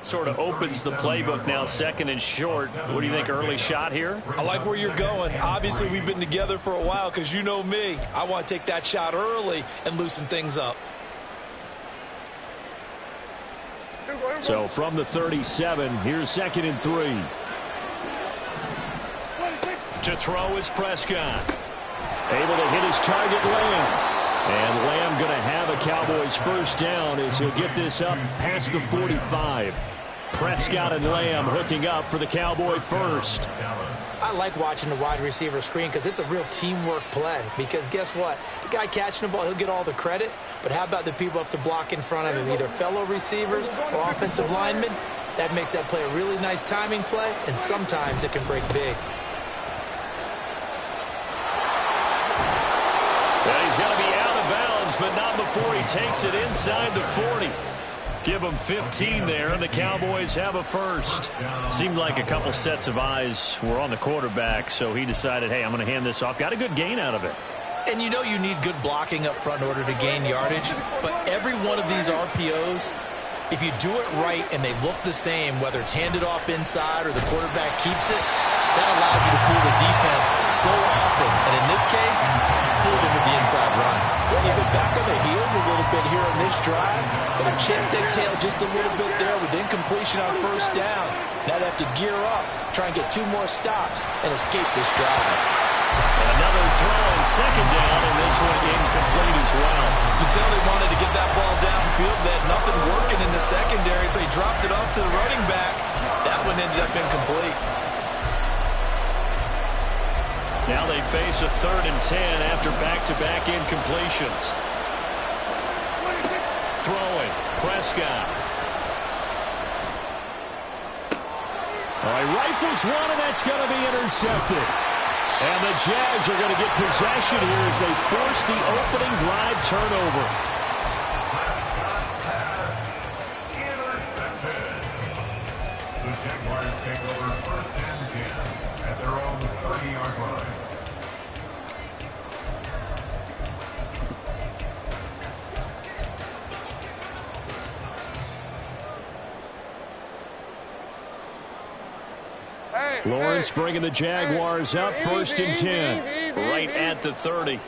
Sort of opens the playbook now, 2nd and short. What do you think, early shot here? I like where you're going. Obviously, we've been together for a while because you know me. I want to take that shot early and loosen things up. So from the 37, here's 2nd and 3. To throw is Prescott. Able to hit his target, Lamb. And Lamb going to have a Cowboys first down as he'll get this up past the 45. Prescott and Lamb hooking up for the Cowboy first. I like watching the wide receiver screen because it's a real teamwork play. Because guess what? The guy catching the ball, he'll get all the credit. But how about the people up to block in front of him, either fellow receivers or offensive linemen? That makes that play a really nice timing play, and sometimes it can break big. Well, he's going to be out of bounds, but not before he takes it inside the 40. Give him 15 there, and the Cowboys have a first. Seemed like a couple sets of eyes were on the quarterback, so he decided, hey, I'm going to hand this off. Got a good gain out of it. And you know you need good blocking up front in order to gain yardage, but every one of these RPOs, if you do it right and they look the same, whether it's handed off inside or the quarterback keeps it, that allows you to fool the defense so often. And in this case, fooled them with the inside run. Well, they've been back on their heels a little bit here on this drive, but a chance to exhale just a little bit there with incompletion on first down. Now they have to gear up, try and get 2 more stops, and escape this drive. And another throw on 2nd down, and this one incomplete as well. You can tell they wanted to get that ball downfield. They had nothing working in the secondary, so he dropped it off to the running back. That one ended up incomplete. Now they face a 3rd and 10 after back-to-back incompletions. Throwing, Prescott. All right, rifles one, and that's going to be intercepted. And the Jags are going to get possession here as they force the opening drive turnover. The Jaguars take over 1st and 10 at their own 30-yard line. Lawrence bringing the Jaguars up 1st and 10. Right at the 30.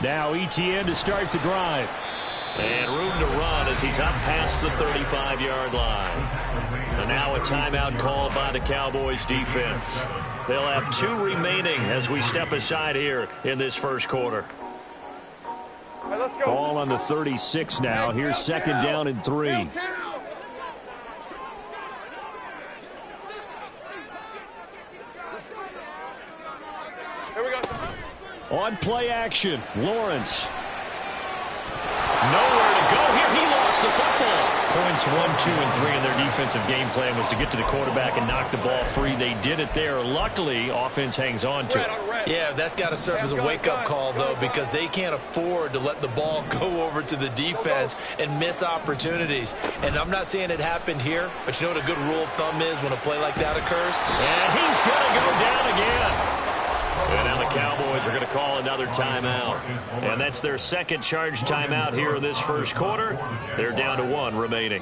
Now ETN to start the drive. And room to run as he's up past the 35-yard line. And now a timeout called by the Cowboys defense. They'll have 2 remaining as we step aside here in this first quarter. Ball on the 36 now. Here's 2nd down and 3. On play action, Lawrence. Nowhere to go here. He lost the football. Points 1, 2, and 3 in their defensive game plan was to get to the quarterback and knock the ball free. They did it there. Luckily, offense hangs on to it. Yeah, that's got to serve as a wake-up call, though, because they can't afford to let the ball go over to the defense and miss opportunities. And I'm not saying it happened here, but you know what a good rule of thumb is when a play like that occurs? And he's going to go down again. And now the Cowboys are going to call another timeout. And that's their 2nd charge timeout here in this first quarter. They're down to 1 remaining.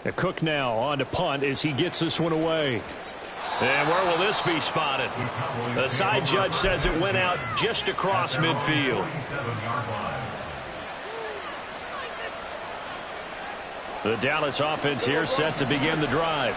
A Cook now on to punt as he gets this one away. And where will this be spotted? The side judge says it went out just across midfield. The Dallas offense here set to begin the drive.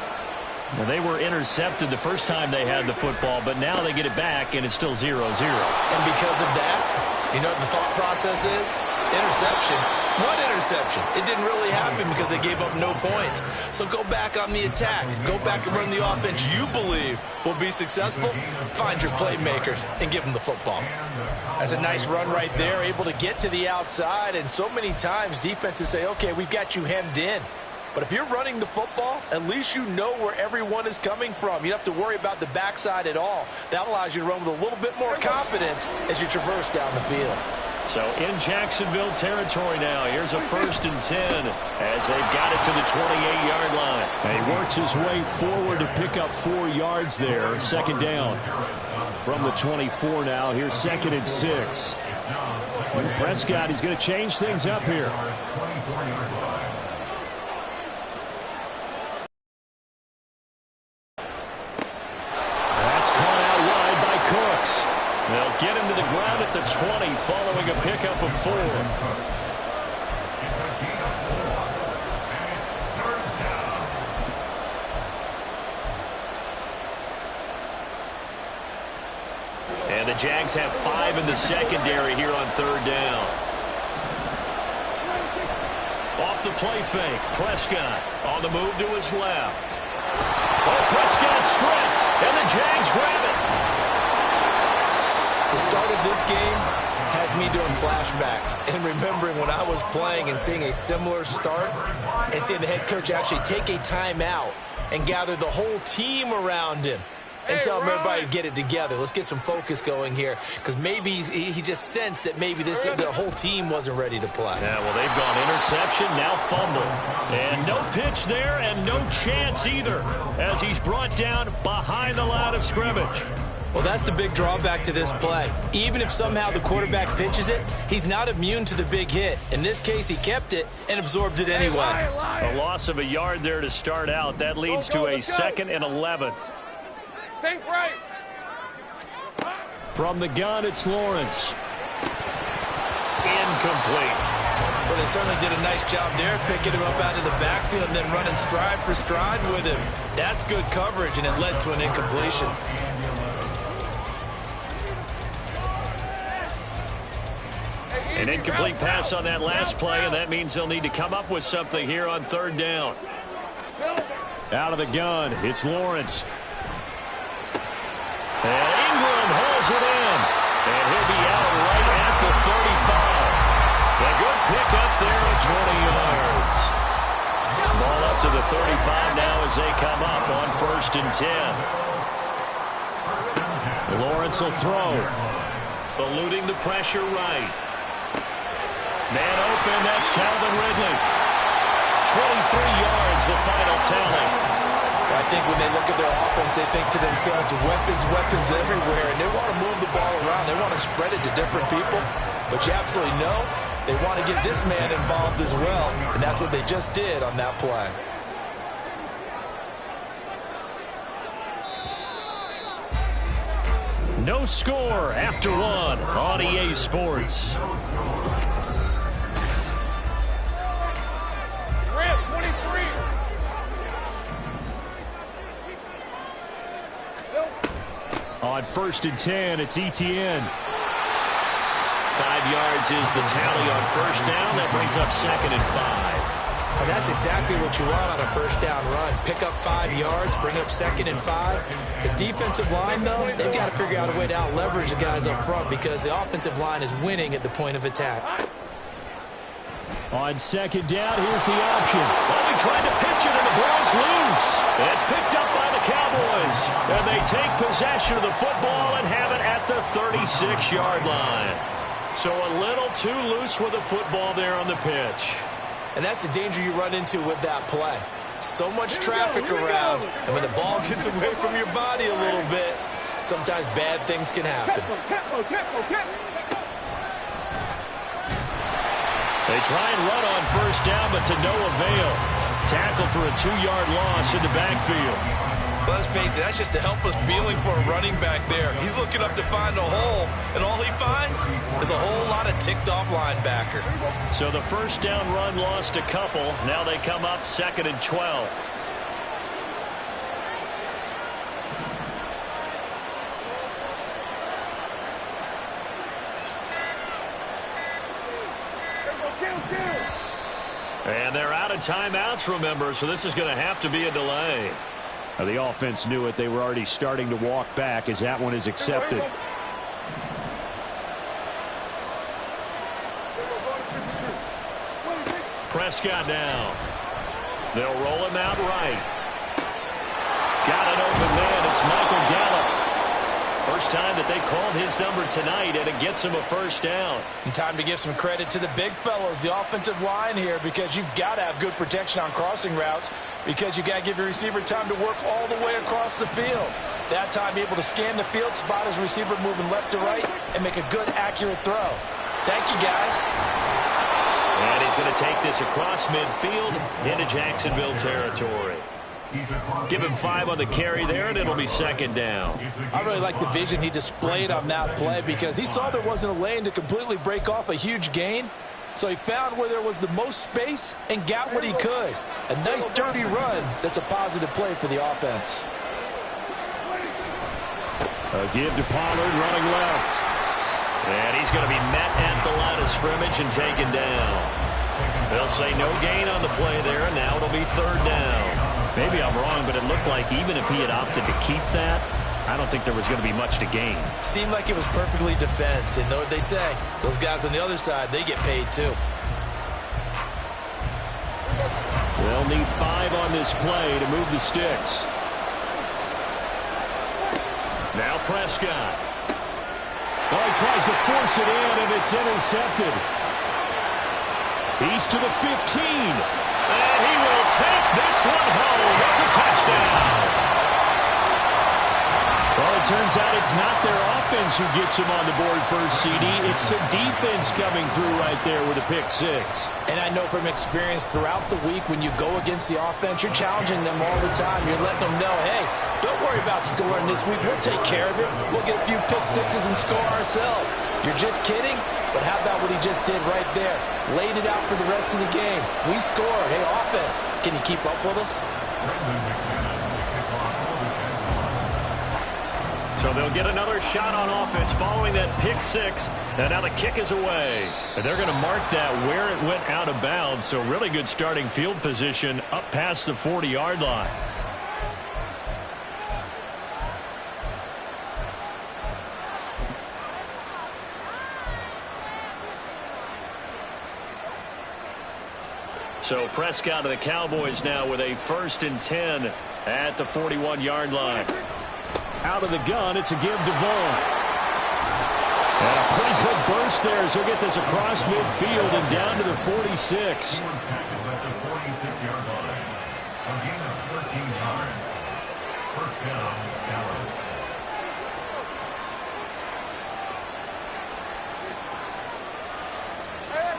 Well, they were intercepted the first time they had the football, but now they get it back, and it's still 0-0. And because of that, you know what the thought process is? Interception. What interception? It didn't really happen because they gave up no points. So go back on the attack. Go back and run the offense you believe will be successful. Find your playmakers and give them the football. That's a nice run right there, able to get to the outside. And so many times defenses say, okay, we've got you hemmed in. But if you're running the football, at least you know where everyone is coming from. You don't have to worry about the backside at all. That allows you to run with a little bit more confidence as you traverse down the field. So in Jacksonville territory now. Here's a 1st and 10 as they've got it to the 28-yard line. And he works his way forward to pick up 4 yards there. 2nd down from the 24 now. Here's 2nd and 6. Prescott, he's going to change things up here. That's caught out wide by Cooks. They'll get him to the ground at the 20 following a pickup of 4. And the Jags have 5 in the secondary here on 3rd down. Off the play fake, Prescott on the move to his left. Oh, Prescott stripped, and the Jags grab it. The start of this game has me doing flashbacks and remembering when I was playing and seeing a similar start and seeing the head coach actually take a timeout and gather the whole team around him and tell everybody to get it together. Let's get some focus going here, because maybe he just sensed that maybe the whole team wasn't ready to play. Yeah, well, they've gone interception, now fumble. And no pitch there and no chance either as he's brought down behind the line of scrimmage. Well, that's the big drawback to this play. Even if somehow the quarterback pitches it, he's not immune to the big hit. In this case, he kept it and absorbed it anyway. A loss of a yard there to start out. That leads to a 2nd and 11. Think right. From the gun, it's Lawrence. Incomplete. Well, they certainly did a nice job there, picking him up out of the backfield and then running stride for stride with him. That's good coverage, and it led to an incompletion. An incomplete pass on that last play, and that means they'll need to come up with something here on 3rd down. Out of the gun, it's Lawrence. And Ingram hauls it in. And he'll be out right at the 35. A good pickup there at 20 yards. Ball up to the 35 now as they come up on 1st and 10. Lawrence will throw. Eluding the pressure right. Man open, that's Calvin Ridley. 23 yards, the final tally. I think when they look at their offense, they think to themselves, weapons everywhere, and they want to move the ball around. They want to spread it to different people, but you absolutely know they want to get this man involved as well, and that's what they just did on that play. No score after 1 on EA Sports. On 1st and 10, it's Etienne. 5 yards is the tally on 1st down. That brings up 2nd and 5. And that's exactly what you want on a 1st down run. Pick up 5 yards, bring up 2nd and 5. The defensive line, though, they've got to figure out a way to out-leverage the guys up front because the offensive line is winning at the point of attack. On 2nd down, here's the option. Oh, he tried to pitch it, and the ball's loose. It's picked up by the Cowboys. And they take possession of the football and have it at the 36-yard line. So a little too loose with the football there on the pitch. And that's the danger you run into with that play. So much traffic around, and when the ball gets away from your body a little bit, sometimes bad things can happen. They try and run on 1st down, but to no avail. Tackle for a 2-yard loss in the backfield. Well, let's face it, that's just a helpless feeling for a running back there. He's looking up to find a hole, and all he finds is a whole lot of ticked-off linebacker. So the 1st down run lost a couple. Now they come up 2nd and 12. And they're out of timeouts, remember, so this is going to have to be a delay. The offense knew it. They were already starting to walk back as that one is accepted. Prescott now. They'll roll him out right. Got an open man. It's Michael Gallup. First time that they called his number tonight, and it gets him a 1st down. And time to give some credit to the big fellows, the offensive line here, because you've got to have good protection on crossing routes, because you got to give your receiver time to work all the way across the field. That time able to scan the field, spot his receiver moving left to right, and make a good, accurate throw. Thank you, guys. And he's going to take this across midfield into Jacksonville territory. Give him 5 on the carry there, and it'll be second down. I really like the vision he displayed on that play because he saw there wasn't a lane to completely break off a huge gain. So he found where there was the most space and got what he could. A nice, dirty run that's a positive play for the offense. A give to Pollard running left. And he's going to be met at the line of scrimmage and taken down. They'll say no gain on the play there, and now it'll be third down. Maybe I'm wrong, but it looked like even if he had opted to keep that, I don't think there was going to be much to gain. Seemed like it was perfectly defense. And know what they say? Those guys on the other side, they get paid too. They'll need 5 on this play to move the sticks. Now Prescott. Oh, he tries to force it in, and it's intercepted. He's to the 15. And he will take this one home. It's a touchdown. Well, it turns out it's not their offense who gets him on the board first, CD. It's the defense coming through right there with a pick 6. And I know from experience throughout the week when you go against the offense, you're challenging them all the time. You're letting them know, hey, don't worry about scoring this week. We'll take care of it. We'll get a few pick 6s and score ourselves. You're just kidding? But how about what he just did right there? Laid it out for the rest of the game. We scored. Hey, offense, can you keep up with us? So they'll get another shot on offense following that pick 6. And now the kick is away. And they're going to mark that where it went out of bounds. So really good starting field position up past the 40-yard line. So Prescott of the Cowboys now with a 1st and 10 at the 41-yard line. Out of the gun, it's a give to Vaughn. And a pretty good burst there as he'll get this across midfield and down to the 46.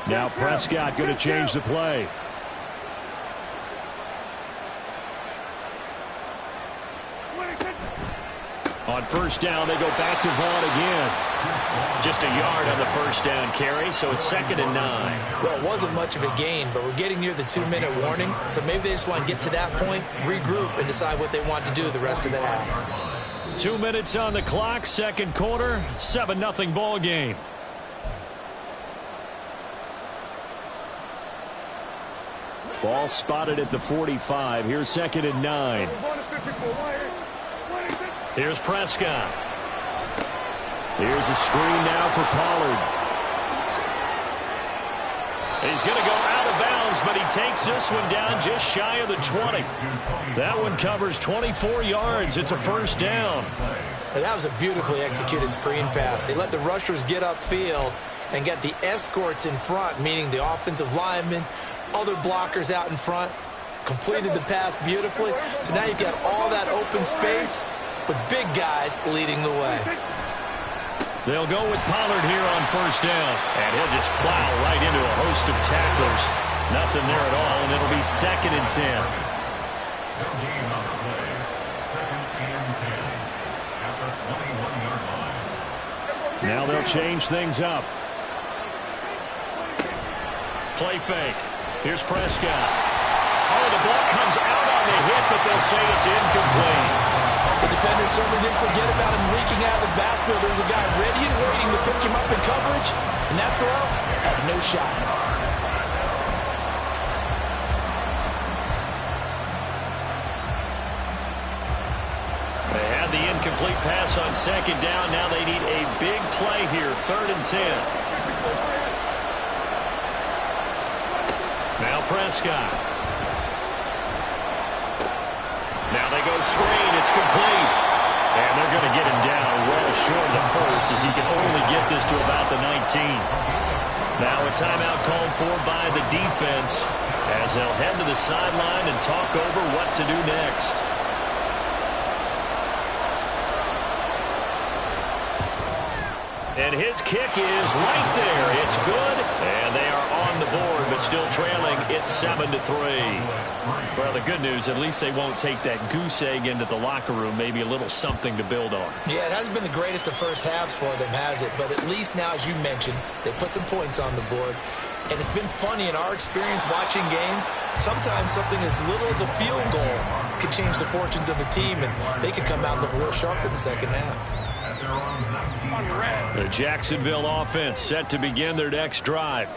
Now Prescott going to change the play. On first down, they go back to Vaughn again. Just a yard on the first down carry, so it's 2nd and 9. Well, it wasn't much of a gain, but we're getting near the 2-minute warning, so maybe they just want to get to that point, regroup, and decide what they want to do the rest of the half. 2 minutes on the clock, second quarter, 7-0 ball game. Ball spotted at the 45. Here's 2nd and 9. Here's Prescott. Here's a screen now for Pollard. He's going to go out of bounds, but he takes this one down just shy of the 20. That one covers 24 yards. It's a first down. And that was a beautifully executed screen pass. They let the rushers get upfield and get the escorts in front, meaning the offensive linemen, other blockers out in front, completed the pass beautifully. So now you've got all that open space with big guys leading the way. They'll go with Pollard here on first down. And he'll just plow right into a host of tacklers. Nothing there at all, and it'll be 2nd and 10. Now they'll change things up. Play fake. Here's Prescott. Oh, the ball comes out on the hit, but they'll say it's incomplete. The defender certainly didn't forget about him leaking out of the backfield. There was a guy ready and waiting to pick him up in coverage, and that throw had no shot. They had the incomplete pass on 2nd down. Now they need a big play here, 3rd and 10. Now Prescott. Now they go screen. It's complete. And they're going to get him down well short of the first as he can only get this to about the 19. Now a timeout called for by the defense as they'll head to the sideline and talk over what to do next. And his kick is right there. It's good, and they are on the board, but still trailing. It's 7-3. Well, the good news, at least they won't take that goose egg into the locker room. Maybe a little something to build on. Yeah, it hasn't been the greatest of first halves for them, has it? But at least now, as you mentioned, they put some points on the board. And it's been funny in our experience watching games. Sometimes something as little as a field goal can change the fortunes of a team, and they could come out and look real sharp in the second half. The Jacksonville offense set to begin their next drive.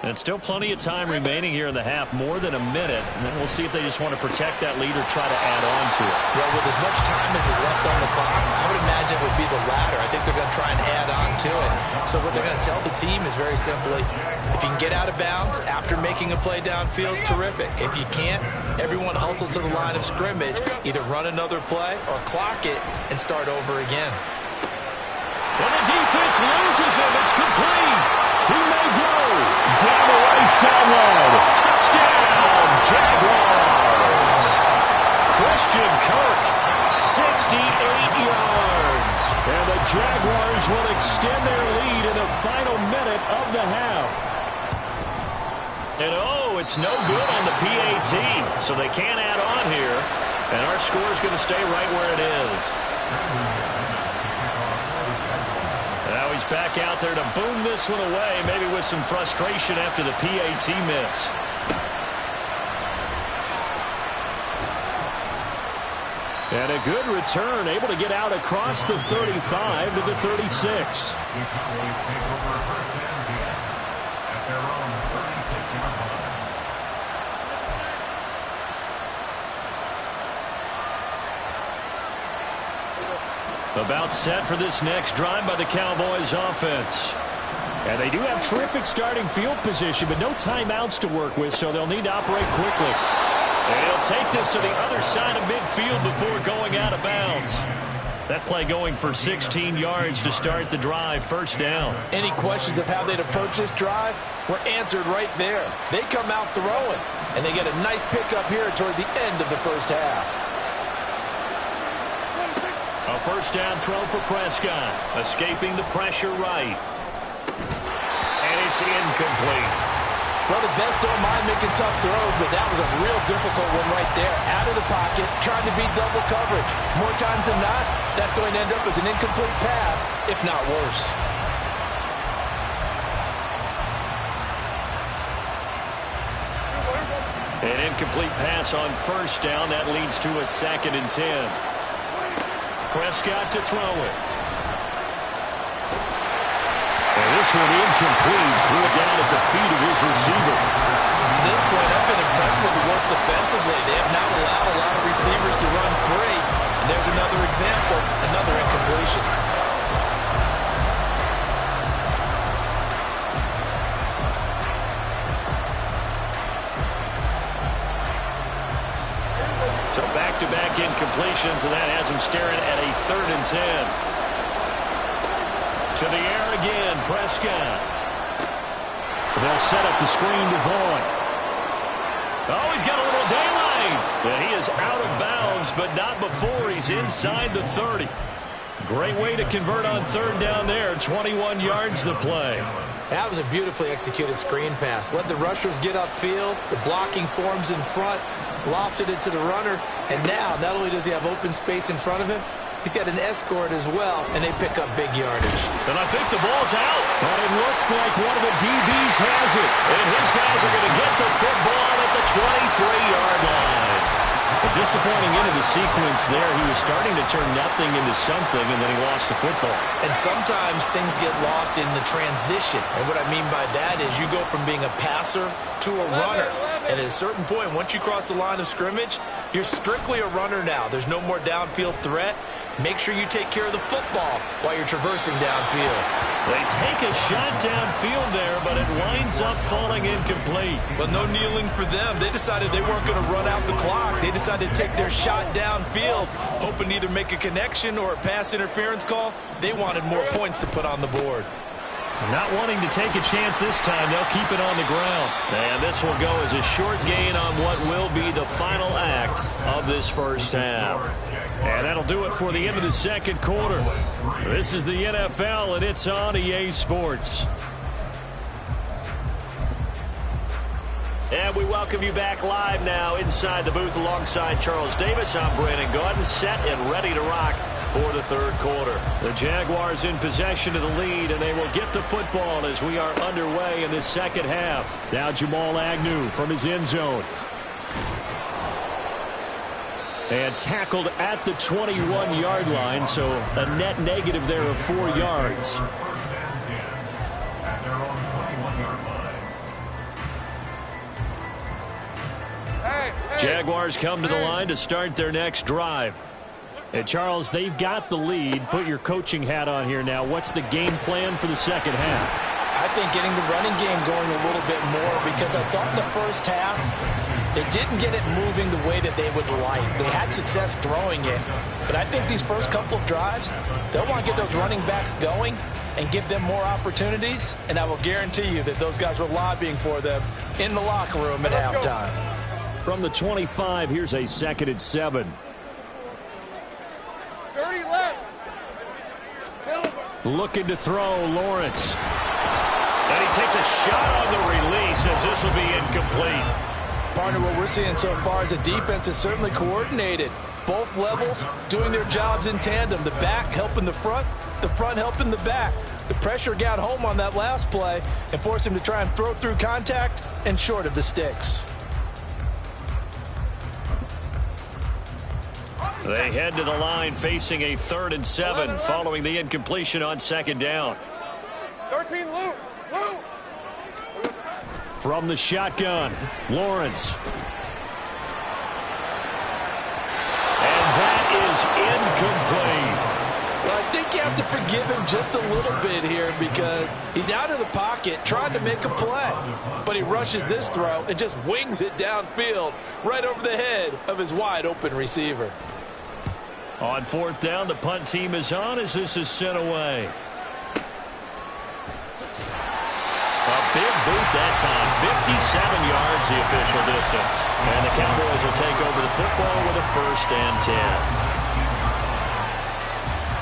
And still plenty of time remaining here in the half, more than a minute. And then we'll see if they just want to protect that lead or try to add on to it. Well, with as much time as is left on the clock, I would imagine it would be the latter. I think they're going to try and add on to it. So what they're going to tell the team is very simply, if you can get out of bounds after making a play downfield, terrific. If you can't, everyone hustle to the line of scrimmage, either run another play or clock it and start over again. And the defense loses him. It's complete. He may go down the right sideline. Touchdown, Jaguars. Christian Kirk, 68 yards. And the Jaguars will extend their lead in the final minute of the half. And it's no good on the PAT, so they can't add on here. And our score is going to stay right where it is. Now he's back out there to boom this one away, maybe with some frustration after the PAT miss. And a good return, able to get out across the 35 to the 36. The Cowboys take over first and 10 at their own 36-yard line. About set for this next drive by the Cowboys offense. And they do have terrific starting field position, but no timeouts to work with, so they'll need to operate quickly. And he'll take this to the other side of midfield before going out of bounds. That play going for 16 yards to start the drive, first down. Any questions of how they'd approach this drive were answered right there. They come out throwing, and they get a nice pickup here toward the end of the first half. A first down throw for Prescott. Escaping the pressure right. And it's incomplete. Well, the best don't mind making tough throws, but that was a real difficult one right there. Out of the pocket, trying to beat double coverage. More times than not, that's going to end up as an incomplete pass, if not worse. An incomplete pass on first down. That leads to a 2nd and 10. Prescott to throw it. And this one incomplete. Threw it down at the feet of his receiver. To this point, I've been impressed with the work defensively. They have not allowed a lot of receivers to run free. And there's another example, another incompletion. So back-to-back incompletions, and that has him staring at a 3rd and 10. To the air again, Prescott. They'll set up the screen to Vaughn. Oh, he's got a little daylight. And he is out of bounds, but not before he's inside the 30. Great way to convert on 3rd down there. 21 yards to play. That was a beautifully executed screen pass. Let the rushers get upfield. The blocking forms in front. Lofted it to the runner. And now, not only does he have open space in front of him, he's got an escort as well, and they pick up big yardage. And I think the ball's out. And it looks like one of the DBs has it. And his guys are going to get the football at the 23-yard line. A disappointing end of the sequence there. He was starting to turn nothing into something, and then he lost the football. And sometimes things get lost in the transition. And what I mean by that is you go from being a passer to a runner. And at a certain point, once you cross the line of scrimmage, you're strictly a runner now. There's no more downfield threat. Make sure you take care of the football while you're traversing downfield. They take a shot downfield there, but it winds up falling incomplete. But no kneeling for them. They decided they weren't going to run out the clock. They decided to take their shot downfield, hoping to either make a connection or a pass interference call. They wanted more points to put on the board. Not wanting to take a chance this time, they'll keep it on the ground. And this will go as a short gain on what will be the final act of this first half. And that'll do it for the end of the second quarter. This is the NFL, and it's on EA Sports. And we welcome you back live now inside the booth alongside Charles Davis. I'm Brandon Gaudin, set and ready to rock for the third quarter. The Jaguars in possession of the lead, and they will get the football as we are underway in this second half. Now Jamal Agnew from his end zone. And tackled at the 21-yard line, so a net negative there of 4 yards. Jaguars come to the line to start their next drive. And Charles, they've got the lead. Put your coaching hat on here now. What's the game plan for the second half? I think getting the running game going a little bit more, because I thought in the first half they didn't get it moving the way that they would like. They had success throwing it, but I think these first couple of drives, they'll want to get those running backs going and give them more opportunities, and I will guarantee you that those guys were lobbying for them in the locker room at halftime. From the 25, here's a 2nd and 7. 30 left. Looking to throw, Lawrence. And he takes a shot on the release as this will be incomplete. Partner, what we're seeing so far is a defense is certainly coordinated. Both levels doing their jobs in tandem. The back helping the front helping the back. The pressure got home on that last play and forced him to try and throw through contact and short of the sticks. They head to the line facing a 3rd and 7 following the incompletion on 2nd down. 13 Luke. From the shotgun, Lawrence. And that is incomplete. Well, I think you have to forgive him just a little bit here, because he's out of the pocket trying to make a play. But he rushes this throw and just wings it downfield right over the head of his wide open receiver. On 4th down, the punt team is on as this is sent away. A big boot that time, 57 yards the official distance. And the Cowboys will take over the football with a 1st and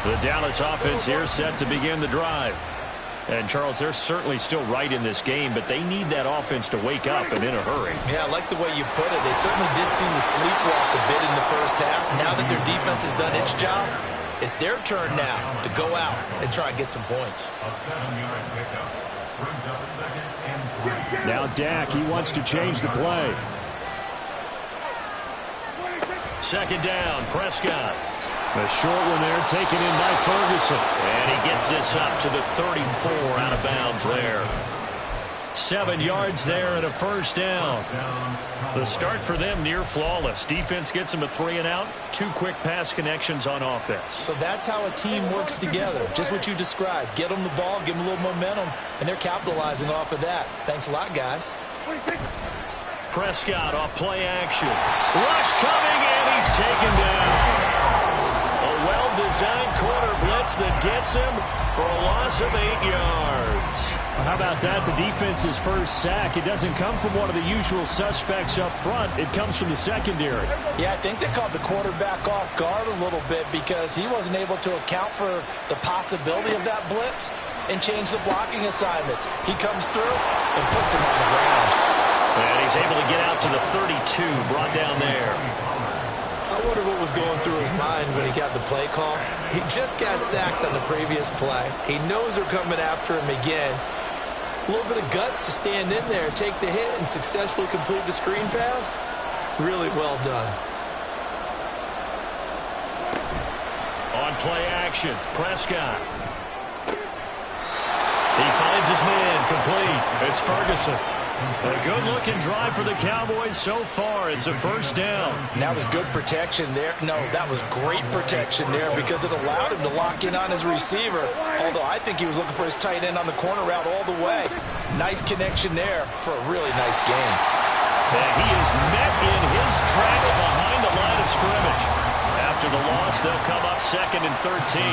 10. The Dallas offense here set to begin the drive. And, Charles, they're certainly still right in this game, but they need that offense to wake up and in a hurry. Yeah, I like the way you put it. They certainly did seem to sleepwalk a bit in the first half. Now that their defense has done its job, it's their turn now to go out and try and get some points. A 7-yard pickup brings up 2nd and 3. Now Dak, he wants to change the play. 2nd down, Prescott. A short one there taken in by Ferguson. And he gets this up to the 34 out of bounds there. 7 yards there and a 1st down. The start for them near flawless. Defense gets them a 3 and out. 2 quick pass connections on offense. So that's how a team works together. Just what you described. Get them the ball, give them a little momentum, and they're capitalizing off of that. Thanks a lot, guys. Prescott off play action. Rush coming, and he's taken down. A well-designed corner blitz that gets him for a loss of 8 yards. How about that? The defense's first sack. It doesn't come from one of the usual suspects up front. It comes from the secondary. Yeah, I think they caught the quarterback off guard a little bit because he wasn't able to account for the possibility of that blitz and change the blocking assignments. He comes through and puts him on the ground. And he's able to get out to the 32, brought down there. I wonder what was going through his mind when he got the play call. He just got sacked on the previous play. He knows they're coming after him again. A little bit of guts to stand in there and take the hit and successfully complete the screen pass. Really well done. On play action, Prescott. He finds his man, complete. It's Ferguson. A good-looking drive for the Cowboys so far. It's a 1st down. And that was good protection there. No, that was great protection there because it allowed him to lock in on his receiver. Although I think he was looking for his tight end on the corner route all the way. Nice connection there for a really nice game. And he is met in his tracks behind the line of scrimmage. After the loss, they'll come up 2nd and 13.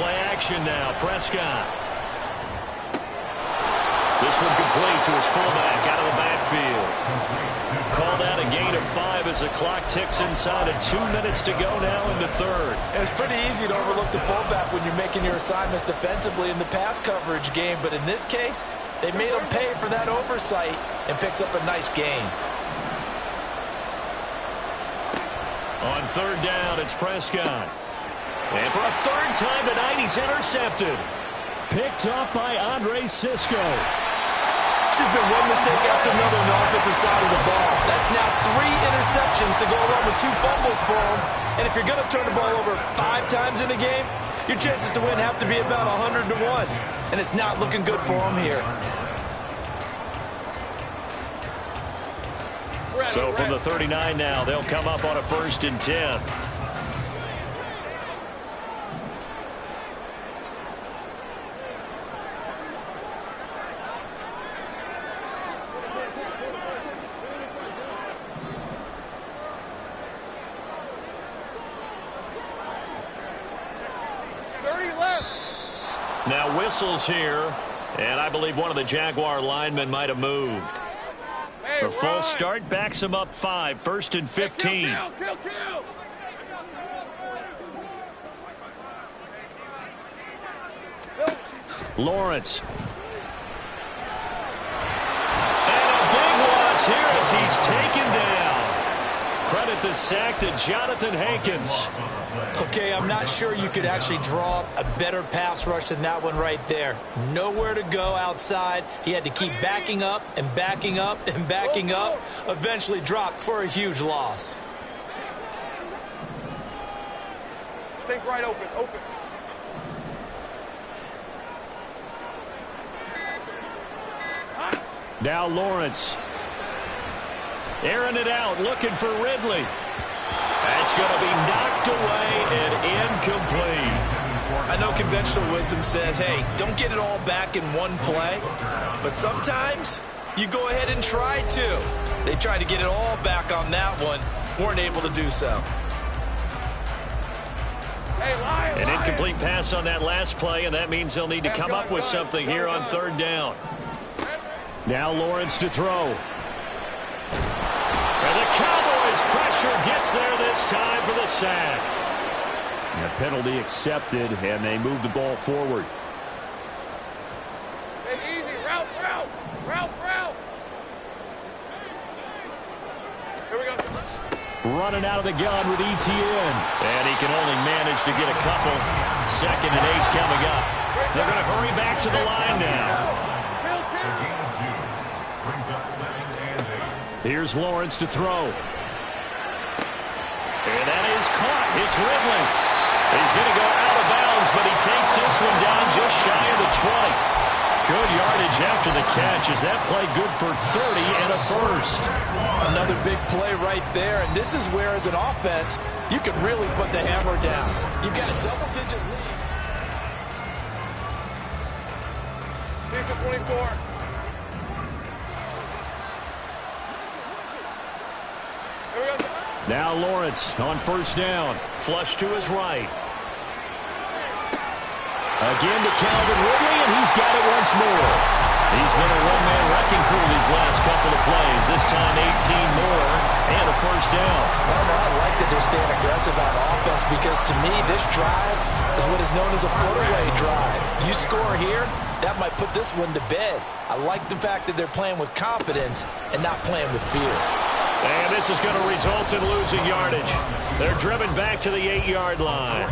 Play action now, Prescott. This one complete to his fullback out of the backfield. Called out a gain of 5 as the clock ticks inside of 2 minutes to go now in the third. It's pretty easy to overlook the fullback when you're making your assignments defensively in the pass coverage game, but in this case, they made him pay for that oversight and picks up a nice gain. On third down, it's Prescott. And for a third time tonight, he's intercepted. Picked up by Andre Sisco. There's been one mistake after another on the offensive side of the ball. That's now 3 interceptions to go along with 2 fumbles for him. And if you're going to turn the ball over 5 times in a game, your chances to win have to be about 100 to 1. And it's not looking good for him here. So from the 39 now, they'll come up on a 1st and 10. Now whistles here, and I believe one of the Jaguar linemen might have moved. A full start backs him up 5, 1st and 15. Kill. Lawrence. And a big loss here as he's taken down. Credit the sack to Jonathan Hankins. Okay, I'm not sure you could actually draw up a better pass rush than that one right there. Nowhere to go outside. He had to keep backing up and backing up and backing up. Eventually dropped for a huge loss. Think right open. Now Lawrence. Airing it out, looking for Ridley. That's going to be knocked away and incomplete. I know conventional wisdom says, hey, don't get it all back in one play. But sometimes you go ahead and try to. They tried to get it all back on that one. Weren't able to do so. An incomplete pass on that last play, and that means they'll need to come up with something here on 3rd down. Now Lawrence to throw. And the Cowboys' pressure gets there this time for the sack. And the penalty accepted, and they move the ball forward. Hey, easy. Route. Here we go. Running out of the gun with ETN. And he can only manage to get a couple. 2nd and 8 coming up. They're going to hurry back to the line now. Here's Lawrence to throw. And that is caught. It's Ridley. He's going to go out of bounds, but he takes this one down just shy of the 20. Good yardage after the catch. Is that play good for 30 and a 1st? Another big play right there, and this is where, as an offense, you can really put the hammer down. You've got a double-digit lead. Here's the 24. Now Lawrence on 1st down. Flush to his right. Again to Calvin Ridley, and he's got it once more. He's been a one-man wrecking crew these last couple of plays. This time 18 more and a 1st down. I like that they're staying aggressive on offense because, to me, this drive is what is known as a put-away drive. You score here, that might put this one to bed. I like the fact that they're playing with confidence and not playing with fear. And this is going to result in losing yardage. They're driven back to the 8-yard line.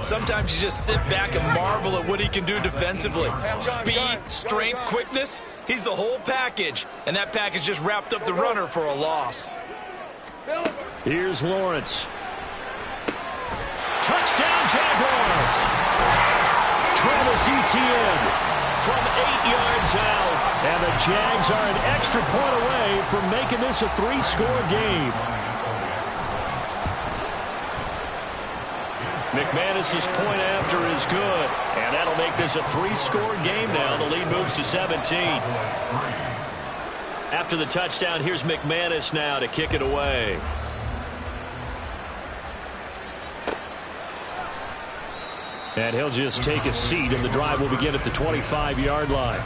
Sometimes you just sit back and marvel at what he can do defensively. Speed, strength, quickness, he's the whole package. And that package just wrapped up the runner for a loss. Here's Lawrence. Touchdown, Jaguars! Travis Etienne from 8 yards out. And the Jags are an extra point away from making this a 3-score game. McManus's point after is good. And that'll make this a 3-score game now. The lead moves to 17. After the touchdown, here's McManus now to kick it away. And he'll just take a seat, and the drive will begin at the 25-yard line.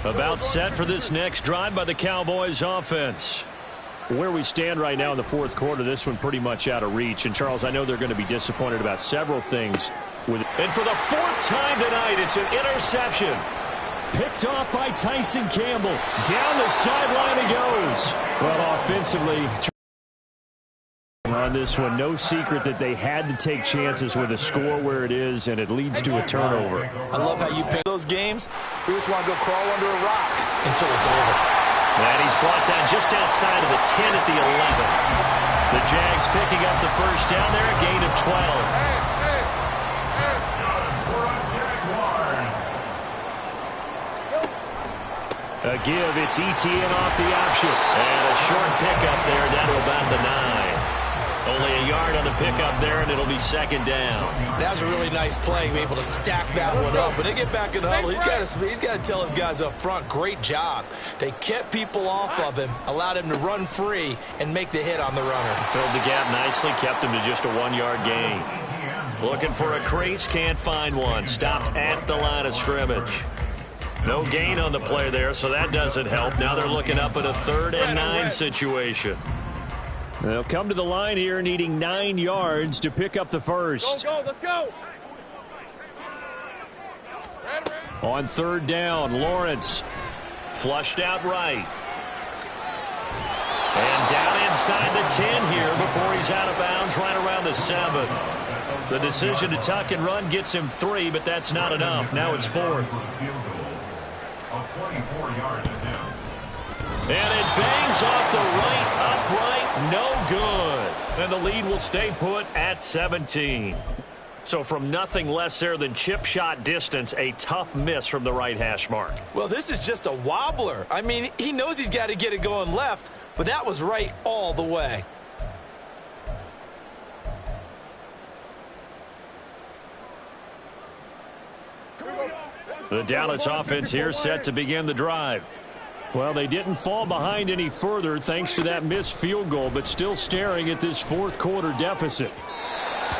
About set for this next drive by the Cowboys offense. Where we stand right now in the fourth quarter, this one pretty much out of reach. And, Charles, I know they're going to be disappointed about several things. And for the fourth time tonight, it's an interception. Picked off by Tyson Campbell. Down the sideline he goes. Well, offensively, on this one, no secret that they had to take chances with a score where it is, and it leads to a turnover. I love how you pick those games. We just want to go crawl under a rock until it's over. And he's brought down just outside of the 10 at the 11. The Jags picking up the first down there, a gain of 12. A give, it's ETN off the option. And a short pickup there down to about the 9. Only a yard on the pickup there, and it'll be second down. That was a really nice play, to be able to stack that one up. When they get back in the huddle, he's got to tell his guys up front, great job. They kept people off of him, allowed him to run free, and make the hit on the runner. Filled the gap nicely, kept him to just a 1-yard gain. Looking for a crease, can't find one. Stopped at the line of scrimmage. No gain on the play there, so that doesn't help. Now they're looking up at a 3rd and 9 situation. They'll come to the line here needing 9 yards to pick up the first. Go, let's go. On 3rd down, Lawrence. Flushed out right. And down inside the 10 here before he's out of bounds right around the 7. The decision to tuck and run gets him 3, but that's not enough. Now it's 4th. And it bangs off the right upright, no good. And the lead will stay put at 17. So from nothing less there than chip shot distance, a tough miss from the right hash mark. Well, this is just a wobbler. I mean, he knows he's got to get it going left, but that was right all the way. The Dallas offense here set to begin the drive. Well, they didn't fall behind any further thanks to that missed field goal, but still staring at this fourth quarter deficit.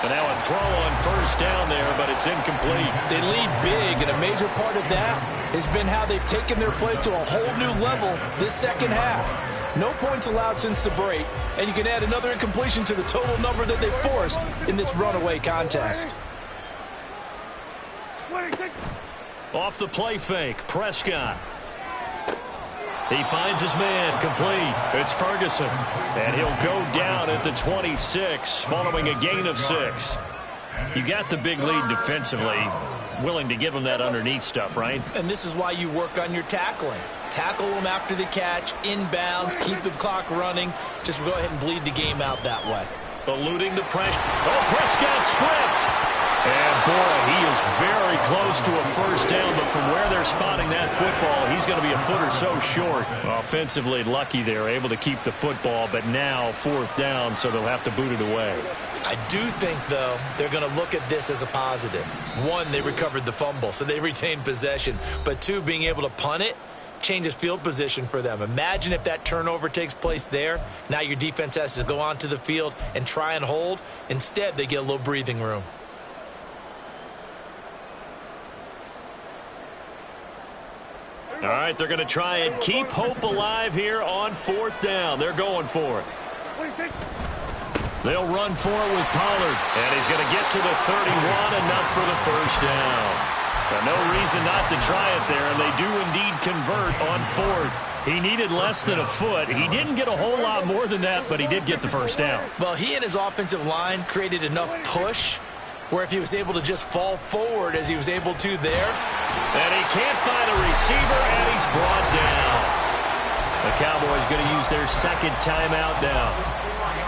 And now a throw on 1st down there, but it's incomplete. They lead big, and a major part of that has been how they've taken their play to a whole new level this second half. No points allowed since the break, and you can add another incompletion to the total number that they forced in this runaway contest. Off the play fake, Prescott. He finds his man, complete. It's Ferguson, and he'll go down at the 26 following a gain of 6. You got the big lead defensively, willing to give him that underneath stuff, right? And this is why you work on your tackling. Tackle them after the catch, inbounds, keep the clock running. Just go ahead and bleed the game out that way. Eluding the pressure. Oh, Prescott stripped. And, boy, he is very close to a first down, but from where they're spotting that football, he's going to be a foot or so short. Offensively lucky they're able to keep the football, but now 4th down, so they'll have to boot it away. I do think, though, they're going to look at this as a positive. 1, they recovered the fumble, so they retained possession. But 2, being able to punt it changes field position for them. Imagine if that turnover takes place there. Now your defense has to go onto the field and try and hold. Instead, they get a little breathing room. All right, they're going to try and keep hope alive here on 4th down. They're going for it. They'll run for it with Pollard. And he's going to get to the 31, enough for the first down. No reason not to try it there, and they do indeed convert on 4th. He needed less than a foot. He didn't get a whole lot more than that, but he did get the first down. Well, he and his offensive line created enough push where if he was able to just fall forward as he was able to there. And he can't find a receiver, and he's brought down. The Cowboys going to use their 2nd timeout now,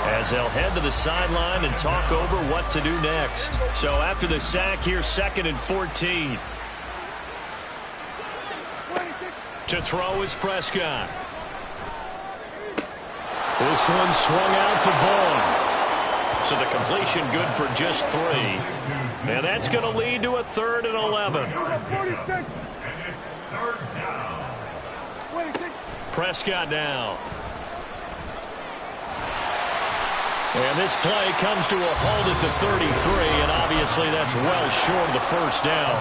as they'll head to the sideline and talk over what to do next. So after the sack, here's 2nd and 14. To throw is Prescott. This one swung out to Vaughn. So the completion good for just 3. And that's going to lead to a 3rd and 11. Prescott now. And this play comes to a halt at the 33, and obviously that's well short of the first down.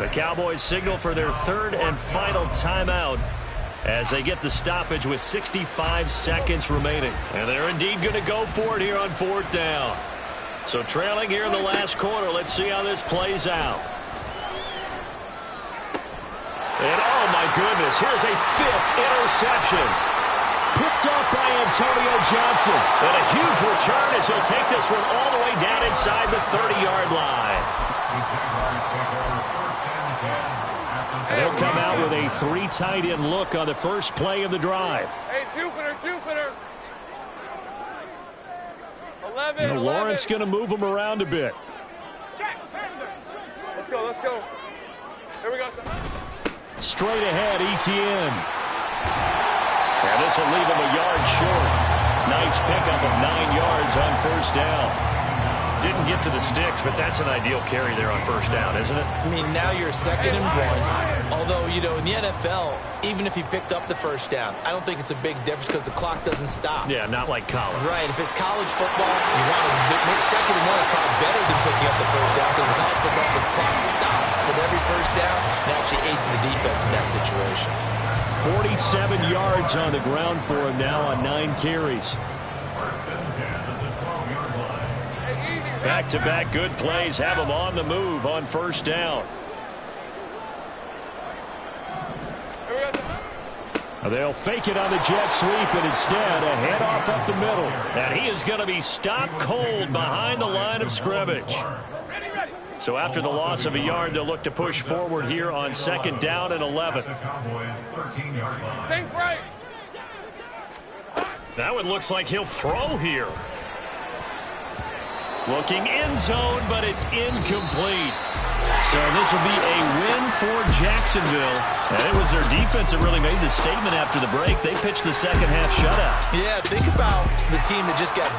The Cowboys signal for their third and final timeout as they get the stoppage with 65 seconds remaining. And they're indeed going to go for it here on fourth down. So trailing here in the last quarter, let's see how this plays out. And oh my goodness, here's a fifth interception. Picked up by Antonio Johnson. And a huge return as he'll take this one all the way down inside the 30-yard line. And they'll come out with a 3 tight end look on the first play of the drive. Hey, Jupiter. 11. Lawrence going to move him around a bit. Let's go. Here we go. Straight ahead, Etienne. And this will leave him a yard short. Nice pickup of 9 yards on first down. Didn't get to the sticks, but that's an ideal carry there on first down, isn't it? I mean, now you're 2nd and 1. Although, you know, in the NFL, even if he picked up the first down, I don't think it's a big difference because the clock doesn't stop. Yeah, not like college. Right. If it's college football, you want to make 2nd and 1 is probably better than picking up the first down because in college football, the clock stops with every first down and actually aids the defense in that situation. 47 yards on the ground for him now on 9 carries. Back-to-back good plays have him on the move on first down. They'll fake it on the jet sweep, and instead a handoff up the middle. And he is going to be stopped cold behind the line of scrimmage. So after the loss of a yard, they'll look to push forward here on 2nd down and 11. Think right. That one looks like he'll throw here. Looking end zone, but it's incomplete. So this will be a win for Jacksonville. And it was their defense that really made the statement after the break. They pitched the second half shutout. Yeah, think about the team that just got